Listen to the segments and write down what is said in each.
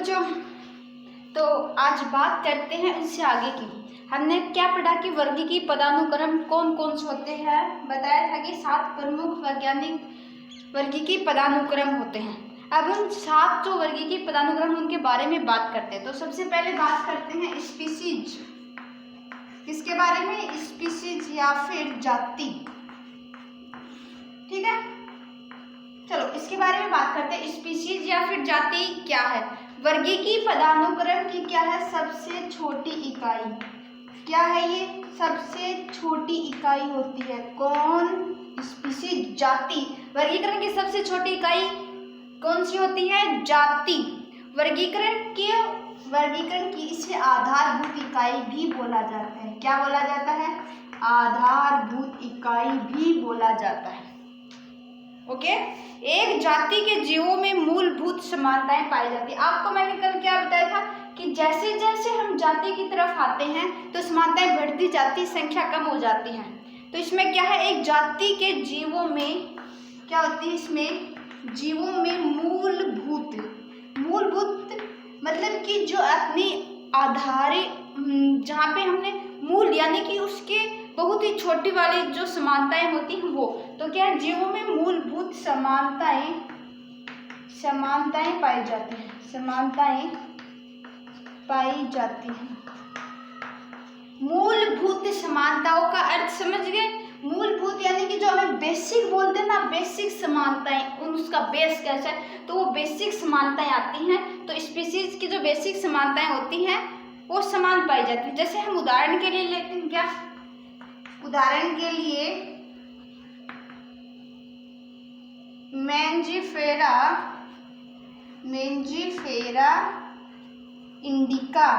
बच्चों, तो आज बात करते हैं उससे आगे की। हमने क्या पढ़ा कि वर्गीकी पदानुक्रम कौन कौन से होते हैं। बताया था कि 7 प्रमुख वैज्ञानिक वर्गीकी पदानुक्रम होते हैं। अब हम 7 जो वर्गीकी पदानुक्रम उनके बारे में बात करते हैं। तो सबसे पहले बात करते हैं स्पीसीज। किसके बारे में? स्पीसीज या फिर जाति। ठीक है, चलो इसके बारे में बात करते हैं। स्पीसीज या फिर जाति क्या है? वर्गीकी पदानुक्रम की क्या है? सबसे छोटी इकाई। क्या है ये? सबसे छोटी इकाई होती है। कौन? स्पीसीज, जाति। वर्गीकरण की सबसे छोटी इकाई कौन सी होती है? जाति। वर्गीकरण की इसे आधारभूत इकाई भी बोला जाता है। क्या बोला जाता है? आधारभूत इकाई भी बोला जाता है। ओके, एक जाति के जीवों में मूलभूत समानताएं पाई जाती है। आपको मैंने कल क्या बताया था कि जैसे जैसे हम जाति की तरफ आते हैं तो समानताएं बढ़ती जाती, संख्या कम हो जाती है। तो इसमें क्या है? एक जाति के जीवों में क्या होती है? इसमें जीवों में मूलभूत मतलब कि जो अपनी जहाँ पे हमने मूल यानी कि उसके बहुत ही छोटी वाली जो समानताएं होती हैं वो, तो क्या है? जीवों में मूलभूत समानताएं पाई जाती हैं। समानताएं पाई जाती हैं। मूलभूत समानताओं का अर्थ समझ गए? मूलभूत यानी कि जो हमें बेसिक बोलते हैं ना, बेसिक समानताएं, उसका बेस कैसा है, तो वो बेसिक समानताएं आती हैं। तो स्पीसीज की जो बेसिक समानताएं होती हैं वो समान पाई जाती है। जैसे हम उदाहरण के लिए लेते हैं, क्या उदाहरण के लिए मेंजिफेरा इंडिका,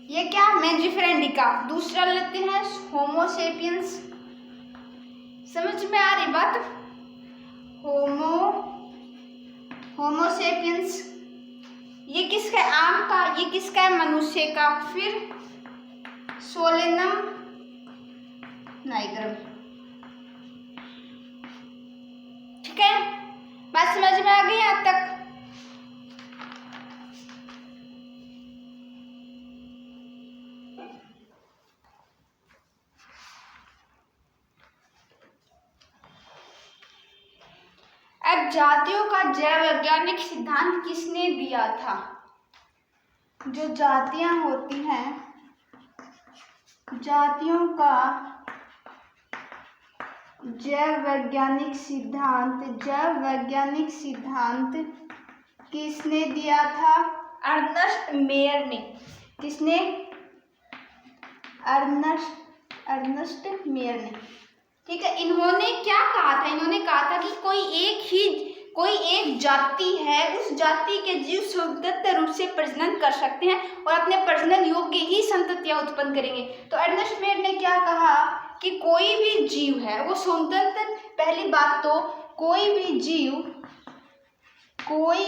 ये क्या? मेंजिफेरा इंडिका। दूसरा लेते हैं होमो सेपियंस। समझ में आ रही बात? होमो सेपियंस ये किसका है? आम का। ये किसका है? मनुष्य का। फिर सोलेनम नाइग्रम। ठीक है, बात समझ में आ गई यहाँ तक? अब जातियों का जैव वैज्ञानिक सिद्धांत किसने दिया था? जो जातियां होती हैं, जातियों का जैव वैज्ञानिक सिद्धांत किसने दिया था? अर्नस्ट मेयर ने। किसने? अर्नस्ट मेयर ने। ठीक है, इन्होंने क्या कहा था? इन्होंने कहा था कि कोई एक जाति है, उस जाति के जीव स्वतंत्र रूप से प्रजनन कर सकते हैं और अपने प्रजनन योग्य ही संततियां उत्पन्न करेंगे। तो अर्नस्ट मेयर ने क्या कहा कि कोई भी जीव है वो स्वतंत्र, पहली बात तो कोई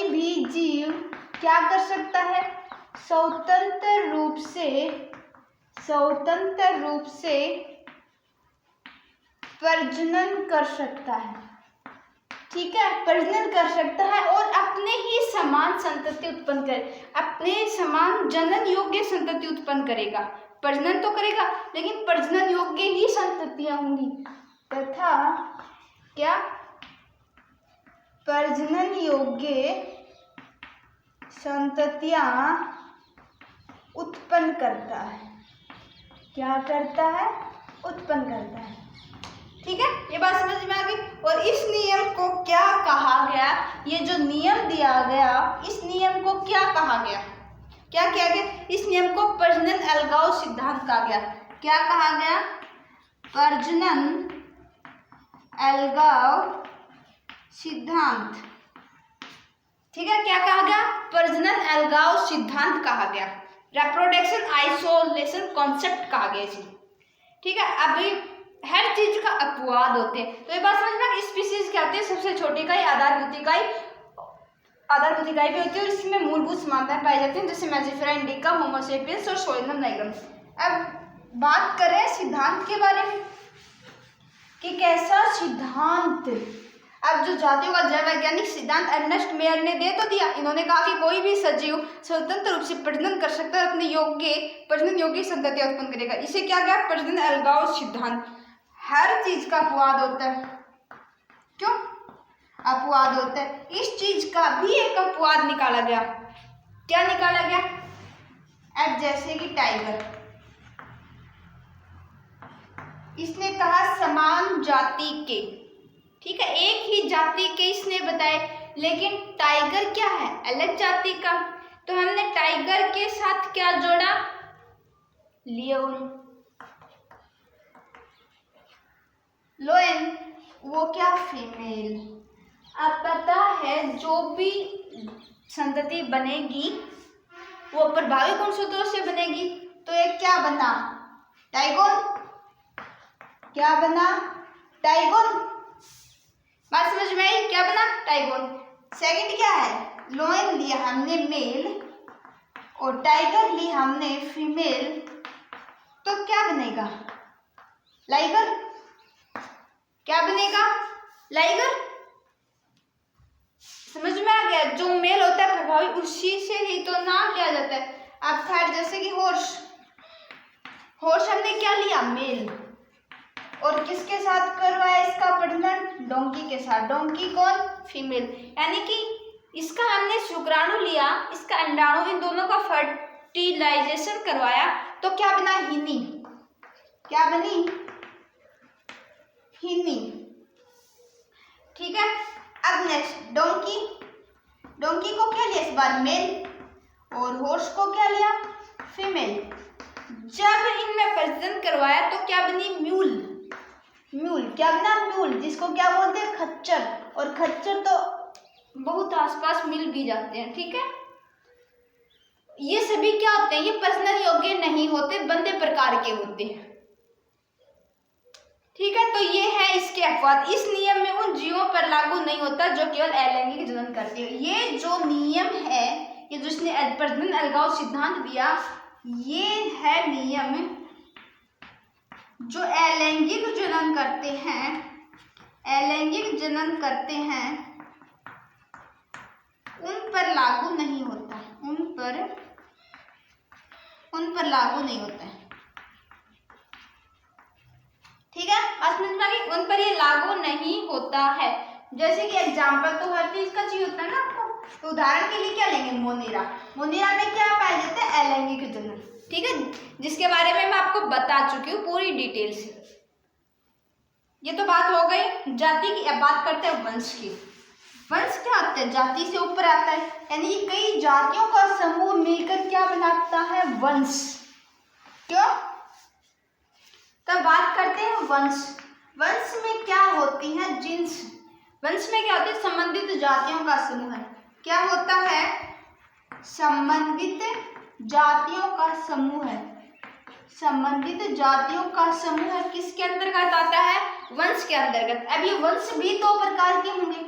भी जीव क्या कर सकता है? स्वतंत्र रूप से प्रजनन कर सकता है। ठीक है, प्रजनन कर सकता है और अपने ही समान संतति उत्पन्न करे, अपने समान जनन योग्य संतति उत्पन्न करेगा। प्रजनन तो करेगा लेकिन प्रजनन योग्य ही संततियां होंगी तथा क्या? प्रजनन योग्य संततियां उत्पन्न करता है। क्या करता है? उत्पन्न करता है। ठीक है, ये बात समझ में आ गई। और इस नियम को क्या कहा गया? ये जो नियम दिया गया, इस नियम को क्या कहा गया? क्या किया गया? इस नियम को प्रजनन अलगाव सिद्धांत कहा गया। क्या कहा गया? प्रजनन अलगाव सिद्धांत। ठीक है, क्या कहा गया? प्रजनन अलगाव सिद्धांत कहा गया। रिप्रोडक्शन आइसोलेशन कॉन्सेप्ट कहा गया इसे। ठीक है, अभी हर चीज का अपवाद होते हैं। तो ये बात समझना, स्पीसीज क्या होती है? सबसे छोटी इकाई, आधारभूत इकाई भी होती है और इसमें मूलभूत समानताएं पाई जाती हैं, जैसे मेंजिफेरा इंडिका, होमो सेपियंस और सोलेनम नाइग्रम। अब बात करें सिद्धांत के बारे में कि कैसा सिद्धांत अब जो जातियों का जैव वैज्ञानिक सिद्धांत अर्नेस्ट मेयर ने दे तो दिया। इन्होंने कहा कि कोई भी सजीव स्वतंत्र रूप से प्रजनन कर सकता है और अपने प्रजनन योग्य संततियां उत्पन्न करेगा। इसे क्या कहा? प्रजनन अलगाव सिद्धांत। हर चीज का अपवाद होता है। क्यों अपवाद होता है? इस चीज का भी एक अपवाद निकाला गया। क्या निकाला गया? अब जैसे कि टाइगर, इसने कहा समान जाति के, ठीक है, एक ही जाति के इसने बताए, लेकिन टाइगर क्या है? अलग जाति का। तो हमने टाइगर के साथ क्या जोड़ा? लियोन। लोयन वो क्या? फीमेल। अब पता है जो भी संतति बनेगी वो प्रभावी गुणसूत्रों से बनेगी। तो एक क्या बना? टाइगोन। क्या बना? टाइगोन। बात समझ में आई? क्या बना? टाइगोन। सेकंड क्या है? लोयन लिया हमने मेल और टाइगर ली हमने फीमेल, तो क्या बनेगा? लाइगर। क्या बनेगा? लाइगर। समझ में आ गया? जो मेल होता है प्रभावी उसी से ही तो नाम लिया जाता है। अब थर्ड जैसे कि हॉर्स, हॉर्स हमने क्या लिया? मेल, और किसके साथ करवाया इसका प्रजनन? डोंकी के साथ। डोंकी कौन? फीमेल। यानी कि इसका हमने शुक्राणु लिया, इसका अंडाणु, इन दोनों का फर्टिलाइजेशन करवाया, तो क्या बना? हिनी। क्या बनी? हिनी। ठीक है। अब नेक्स्ट डोंकी। डोंकी को क्या लिया इस बार? मेल, और हॉर्स को क्या लिया? फीमेल। जब इनमें प्रजनन करवाया तो क्या बनी? म्यूल। म्यूल क्या बना? म्यूल, जिसको क्या बोलते हैं? खच्चर। और खच्चर तो बहुत आसपास मिल भी जाते हैं। ठीक है। ये सभी क्या होते हैं? ये प्रजनन योग्य नहीं होते, बंदे प्रकार के होते हैं। ठीक है। तो ये है इसके अपवाद। इस नियम में उन जीवों पर लागू नहीं होता जो केवल अलैंगिक जनन करते हैं। ये जो नियम है, ये जिसने प्रजनन अलगाव सिद्धांत दिया, ये है नियम जो अलैंगिक जनन करते हैं, अलैंगिक जनन करते हैं, उन पर लागू नहीं होता, उन पर लागू नहीं होता है। ठीक है। बात समझ में आ गई? उन पर ये लागू नहीं होता है। जैसे कि एग्जाम्पल तो हर चीज का चाहिए होता है ना आपको। तो उदाहरण के लिए क्या लेंगे? मोनेरा। मोनेरा में क्या पाया जाता है? अलैंगिक जनन। ठीक है, जिसके बारे में मैं आपको बता चुकी हूँ पूरी डिटेल से। ये तो बात हो गई जाति की। अब बात करते हैं वंश की। वंश क्या होता है? जाति से ऊपर आता है, यानी कई जातियों का समूह मिलकर क्या बनाता है? वंश। क्यों? तब बात करते हैं वंश। वंश में क्या होती है? जिन्स। वंश में क्या होता है? संबंधित जातियों का समूह है। क्या होता है? संबंधित जातियों का समूह है। संबंधित जातियों का समूह किसके अंतर्गत आता है? वंश के अंतर्गत। अब ये वंश भी दो प्रकार के होंगे।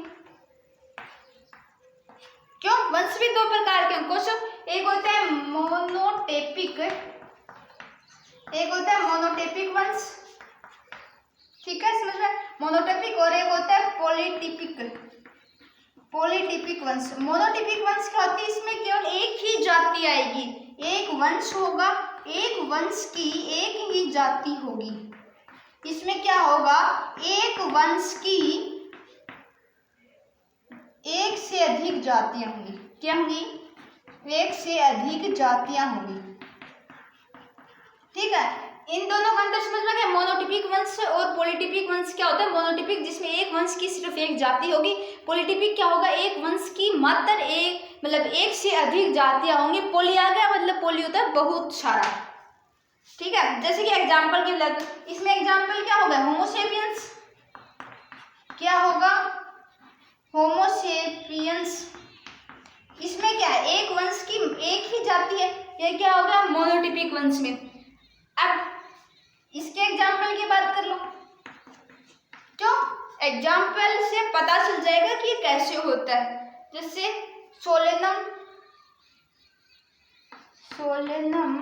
क्यों? वंश भी दो प्रकार के होंगे। एक होता है मोनोटेपिक, एक होता है मोनोटेपिक वंश। ठीक है, समझ में? मोनोटेपिक। और एक होता है पॉलीटिपिक, पॉलीटिपिक वंश। मोनोटिपिक वंश क्या होती है? इसमें केवल एक ही जाति आएगी, एक वंश होगा, एक वंश की एक ही जाति होगी। इसमें क्या होगा? एक वंश की एक से अधिक जातियां होंगी। क्या होंगी? एक से अधिक जातियां होंगी। ठीक है। इन दोनों का अंतर समझ में गया? मोनोटिपिक वंश और पॉलीटिपिक वंश क्या होता है? मोनोटिपिक जिसमें एक वंश की सिर्फ एक जाति होगी। पॉलीटिपिक क्या होगा? एक वंश की मात्र एक, मतलब एक से अधिक जातियां होंगी। पोली आ गया, मतलब पोली होता है बहुत सारा। ठीक है। जैसे कि एग्जाम्पल के लिए, इसमें एग्जाम्पल क्या होगा? होमोसेपियंस। क्या होगा? होमोसेपियंस। इसमें क्या है? एक वंश की एक ही जाति है। ये क्या होगा? मोनोटिपिक वंश में। अब इसके एग्जाम्पल की बात कर लो। क्यों? एग्जाम्पल से पता चल जाएगा कि ये कैसे होता है। जैसे सोलेनम, सोलेनम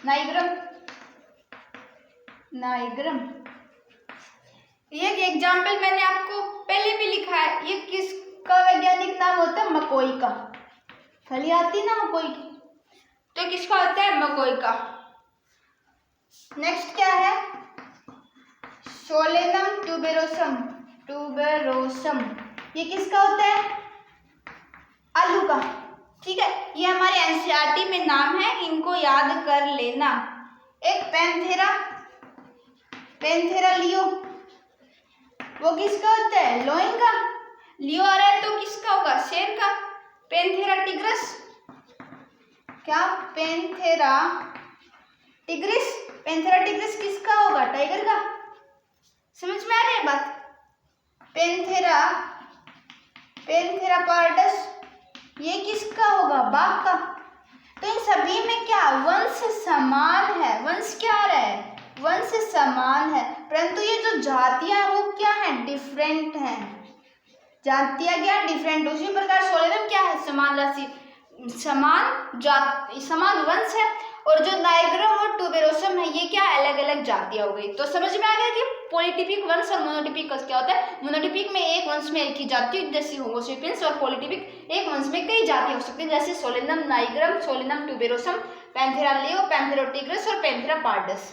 नाइग्रम, नाइग्रम। ये एग्जाम्पल मैंने आपको पहले भी मकोई का, फली आती ना मकोई की, तो किसका होता है? मकोई का। नेक्स्ट क्या है? सोलेनम ट्यूबेरोसम, ट्यूबेरोसम, ये किसका होता है? आलू का। ठीक है, ये हमारे एनसीईआरटी में नाम है, इनको याद कर लेना। एक पैंथेरा, पैंथेरा लियो, वो किसका होता है? लोइन का। लियो आ रहा है तो किसका होगा? शेर का। पैंथेरा टिग्रिस, क्या? पैंथेरा टिग्रिस, पैंथेरा टिग्रिस किसका होगा? टाइगर का। समझ में आ रही है बात? पैंथेरा, पैंथेरा पार्डस, ये किसका होगा? बाघ का। तो इन सभी में क्या वंश समान है? वंश क्या आ रहा है? वंश समान है, परंतु ये जो जातियां वो क्या है? डिफरेंट हैं। जातियां क्या? डिफरेंट। उसी प्रकार सोलेनम क्या है? समान राशि, समान जात, समान वंश है। और जो नाइग्रम और ट्यूबेरोसम है ये क्या? अलग अलग जातियां हो गई। तो समझ में आ गया कि पॉलीटिपिक वंश और मोनोटिपिक क्या होता है? मोनोटिपिक में एक वंश में एक ही जाति जैसे होमो सेपियंस, और पॉलीटिपिक एक वंश में कई जाति हो सकती है जैसे Solanum nigrum, Solanum tuberosum, Panthera leo, Panthera tigris और पैंथेरा पार्डस।